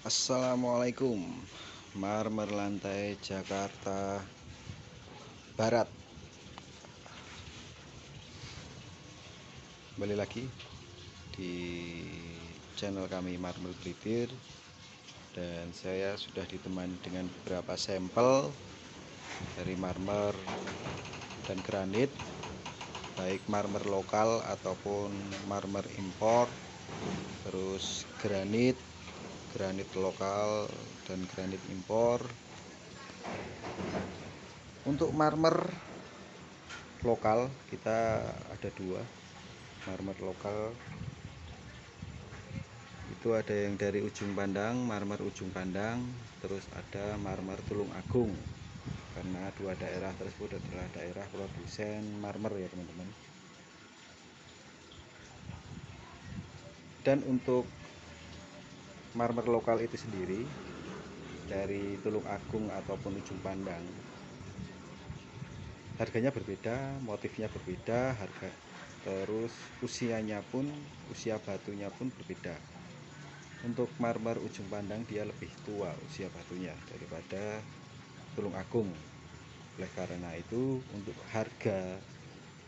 Assalamualaikum. Marmer lantai Jakarta Barat. Kembali lagi di channel kami Marmer Britir, dan saya sudah ditemani dengan beberapa sampel dari marmer dan granit, baik marmer lokal ataupun marmer impor. Terus granit lokal dan granit impor. Untuk marmer lokal kita ada dua. Marmer lokal itu ada yang dari ujung pandang, marmer ujung pandang, terus ada marmer Tulung Agung, karena dua daerah tersebut adalah daerah produsen marmer ya teman-teman. Dan untuk marmer lokal itu sendiri dari Tulung Agung ataupun ujung pandang, harganya berbeda, motifnya berbeda, terus usia batunya pun berbeda. Untuk marmer ujung pandang dia lebih tua usia batunya daripada Tulung Agung. Oleh karena itu, untuk harga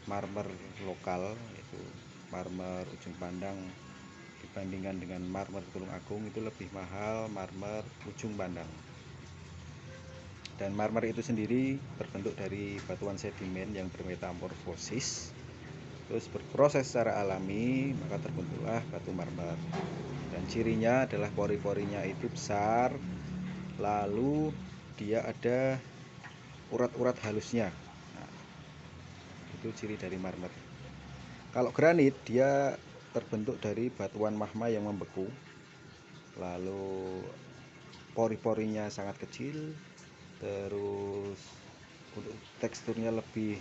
marmer lokal, yaitu marmer ujung pandang, dibandingkan dengan marmer Tulung Agung, itu lebih mahal marmer ujung pandang. Dan marmer itu sendiri terbentuk dari batuan sedimen yang bermetamorfosis, terus berproses secara alami, maka terbentuklah batu marmer. Dan cirinya adalah pori-porinya itu besar, lalu dia ada urat-urat halusnya. Nah, itu ciri dari marmer. Kalau granit dia terbentuk dari batuan magma yang membeku, lalu pori-porinya sangat kecil, terus untuk teksturnya lebih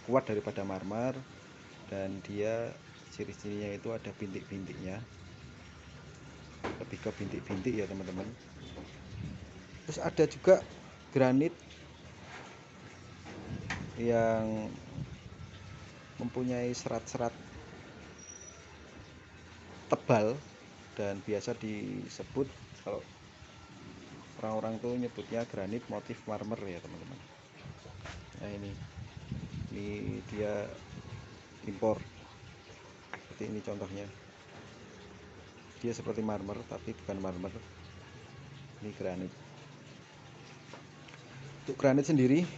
kuat daripada marmer, dan dia ciri-cirinya itu ada bintik-bintiknya, lebih ke bintik-bintik ya teman-teman. Terus ada juga granit yang mempunyai serat-serat tebal dan biasa disebut, kalau orang-orang tuh nyebutnya granit motif marmer ya teman-teman. Nah ini dia impor, seperti ini contohnya. Dia seperti marmer tapi bukan marmer, ini granit. Untuk granit sendiri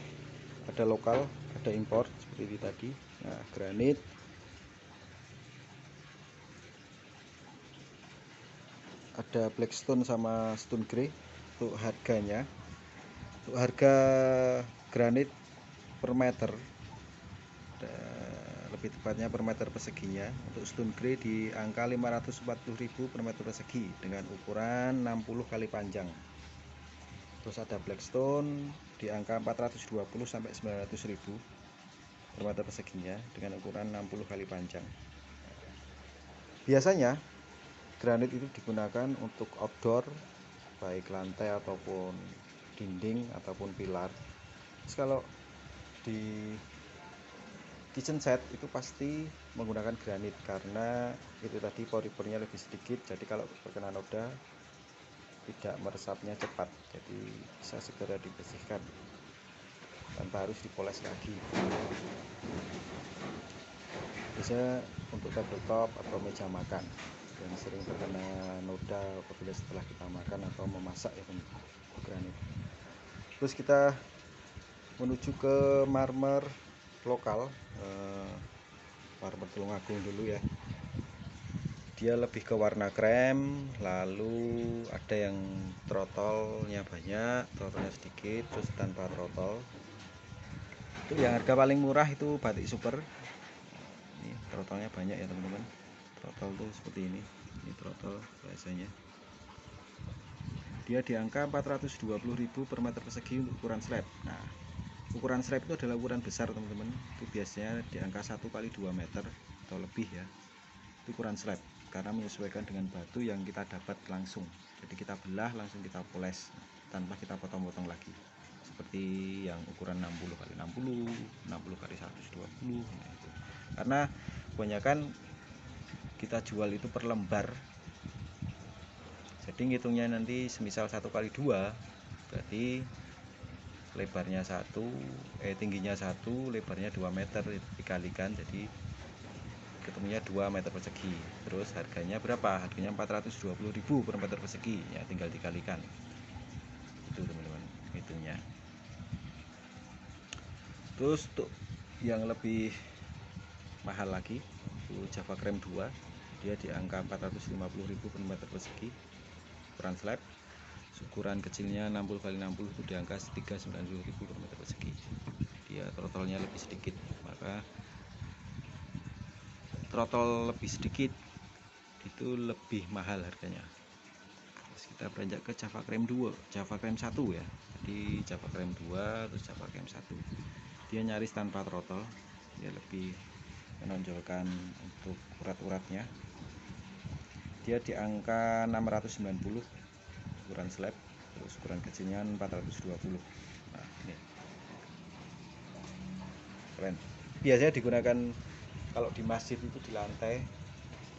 ada lokal, ada impor seperti ini tadi. Nah, granit ada blackstone sama stone grey. Untuk harganya, untuk harga granit per meter, lebih tepatnya per meter perseginya, untuk stone grey di angka 540.000 per meter persegi dengan ukuran 60 kali panjang. Terus ada blackstone di angka 420 sampai 900.000 per meter perseginya dengan ukuran 60 kali panjang. Biasanya granit itu digunakan untuk outdoor, baik lantai ataupun dinding ataupun pilar. Terus kalau di kitchen set itu pasti menggunakan granit, karena itu tadi pori-porinya lebih sedikit, jadi kalau terkena noda tidak meresapnya cepat, jadi bisa segera dibersihkan tanpa harus dipoles lagi. Bisa untuk tabletop atau meja makan yang sering terkena noda apabila setelah kita makan atau memasak ya teman-teman, granit. Terus kita menuju ke marmer lokal, marmer Tulung Agung dulu ya. Dia lebih ke warna krem, lalu ada yang trotolnya banyak, trotolnya sedikit, terus tanpa trotol. Itu yang harga paling murah itu batik super. Ini trotolnya banyak ya teman-teman. Trotol tuh seperti ini trotol biasanya. Dia di angka 420.000 per meter persegi untuk ukuran slab. Nah, ukuran slab itu adalah ukuran besar teman-teman. Itu biasanya di angka 1x2 meter atau lebih ya. Itu ukuran slab, karena menyesuaikan dengan batu yang kita dapat langsung. Jadi kita belah langsung kita poles tanpa kita potong-potong lagi. Seperti yang ukuran 60x60, 60x120. Nah, itu. Karena kebanyakan kita jual itu per lembar. Jadi ngitungnya nanti semisal 1 kali 2 berarti lebarnya 1, tingginya 1, lebarnya 2 meter dikalikan, jadi ketemunya 2 meter persegi. Terus harganya berapa? Harganya 420.000 per meter persegi, ya tinggal dikalikan. Itu teman-teman hitungnya. Terus untuk yang lebih mahal lagi itu Java Cream 2, dia di angka 450.000 per meter persegi ukuran slab. Ukuran kecilnya 60x60 itu di angka 390.000 per meter persegi. Dia throttle-nya lebih sedikit, maka throttle lebih sedikit itu lebih mahal harganya. Terus kita beranjak ke Java Cream 2, Java Cream 1 ya. Jadi Java Cream 2 terus Java Cream 1. Dia nyaris tanpa throttle, dia lebih menonjolkan untuk urat-uratnya. Dia di angka 690 ukuran slab, terus ukuran kecilnya 420. Nah, ini keren. Biasanya digunakan kalau di masjid itu di lantai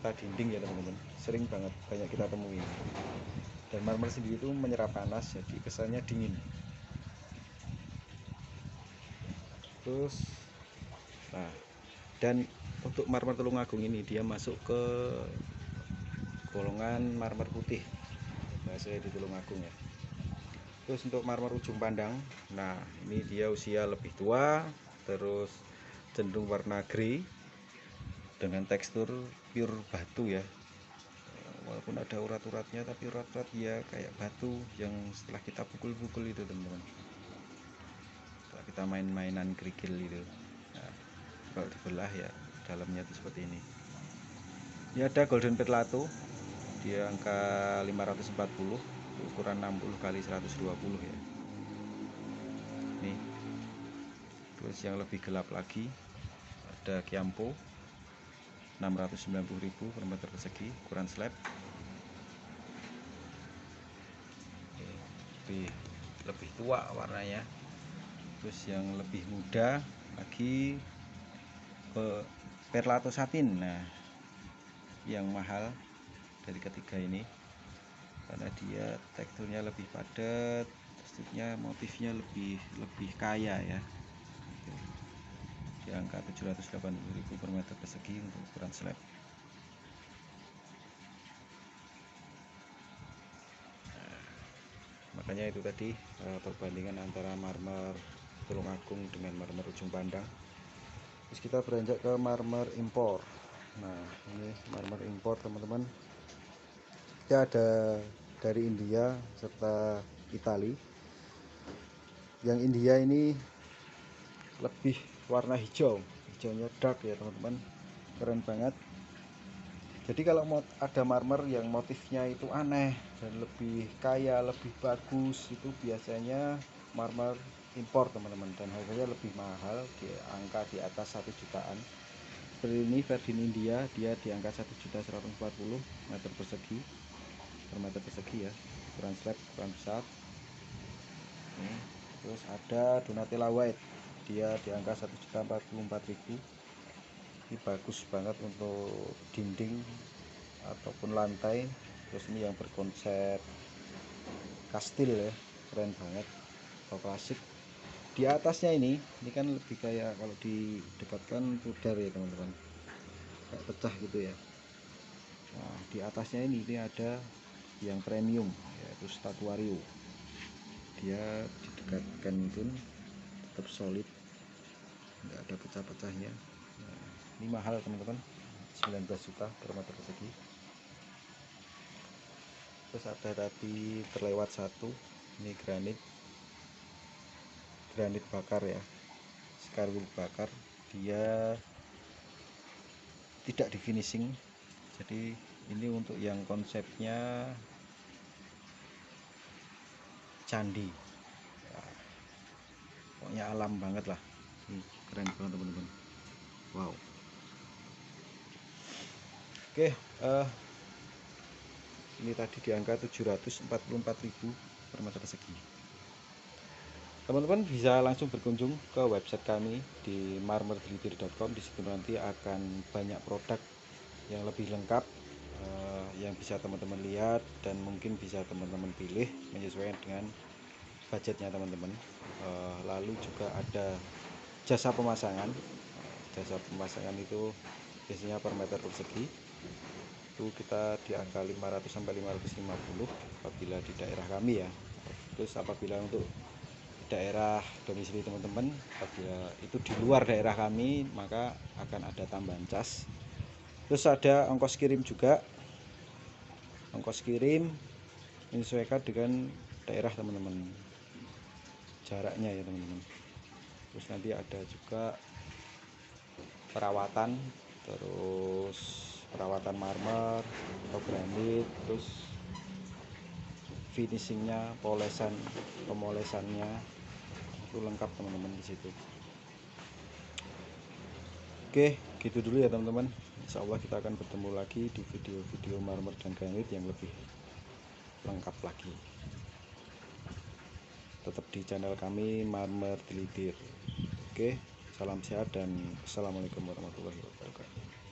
dinding ya teman-teman, sering banget banyak kita temui. Dan marmer sendiri itu menyerap panas, jadi kesannya dingin. Terus nah, dan untuk marmer Tulungagung ini dia masuk ke golongan marmer putih, bahasanya di Tulungagung ya. Terus untuk marmer Ujung Pandang, nah ini dia usia lebih tua, terus cenderung warna grey dengan tekstur pure batu ya. Walaupun ada urat-uratnya, tapi urat-urat ya kayak batu yang setelah kita pukul-pukul itu teman-teman, setelah kita main-mainan kerikil itu. Nah, kalau dibelah ya dalamnya itu seperti ini. Ini ada golden peplato, dia angka 540, ukuran 60x120 ya. Nih. Terus yang lebih gelap lagi ada Kiampo 690.000 per meter persegi ukuran slab. Lebih tua warnanya. Terus yang lebih muda lagi Perlato Satin. Nah, yang mahal dari ketiga ini karena dia teksturnya lebih padat, teksturnya motifnya lebih kaya ya. Di angka 780.000 per meter persegi untuk ukuran slab. Makanya itu tadi perbandingan antara marmer Tulungagung dengan marmer Ujung Pandang. Terus kita beranjak ke marmer impor. Nah, ini marmer impor teman-teman, ya ada dari India serta Itali. Yang India ini lebih warna hijaunya dark ya teman-teman, keren banget. Jadi kalau mau ada marmer yang motifnya itu aneh dan lebih kaya, lebih bagus, itu biasanya marmer impor teman-teman, dan harganya lebih mahal, di angka di atas 1 jutaan. Seperti ini Verdin India, dia di angka 1.140 meter persegi per meter persegi ya, ukuran slab, ukuran besar. Terus ada Donatella White, dia di angka 1.044.000. Ini bagus banget untuk dinding ataupun lantai. Terus ini yang berkonsep kastil ya, keren banget atau klasik. Di atasnya ini kan lebih kayak kalau didekatkan pudar ya teman-teman, kayak pecah gitu ya. Nah, di atasnya ini ada yang premium yaitu Statuario. Dia didekatkan pun tetap solid, nggak ada pecah-pecahnya. Nah, ini mahal teman-teman, 19 juta per meter persegi. Terus ada tadi terlewat satu, ini granit bakar ya, skarwood bakar. Dia tidak di finishing, jadi ini untuk yang konsepnya candi ya, pokoknya alam banget lah. Ini keren banget teman-teman, wow. Oke, ini tadi di angka 744.000 per meter persegi. Teman-teman bisa langsung berkunjung ke website kami di marmerglitir.com. Di situ nanti akan banyak produk yang lebih lengkap, yang bisa teman-teman lihat dan mungkin bisa teman-teman pilih menyesuaikan dengan budgetnya teman-teman. Lalu juga ada jasa pemasangan. Jasa pemasangan itu biasanya per meter persegi itu kita di angka 500 sampai 550 apabila di daerah kami ya. Terus apabila untuk daerah domisili teman-teman, apabila itu di luar daerah kami, maka akan ada tambahan cas. Terus ada ongkos kirim juga. Ongkos kirim menyesuaikan dengan daerah teman-teman, jaraknya ya teman-teman. Terus nanti ada juga perawatan, terus perawatan marmer atau granit, terus finishingnya, pemolesannya itu lengkap teman-teman di situ. Oke, gitu dulu ya teman-teman. Insya Allah kita akan bertemu lagi di video-video marmer dan granit yang lebih lengkap lagi. Tetap di channel kami Marmer Telidir. Oke, salam sehat dan assalamualaikum warahmatullahi wabarakatuh.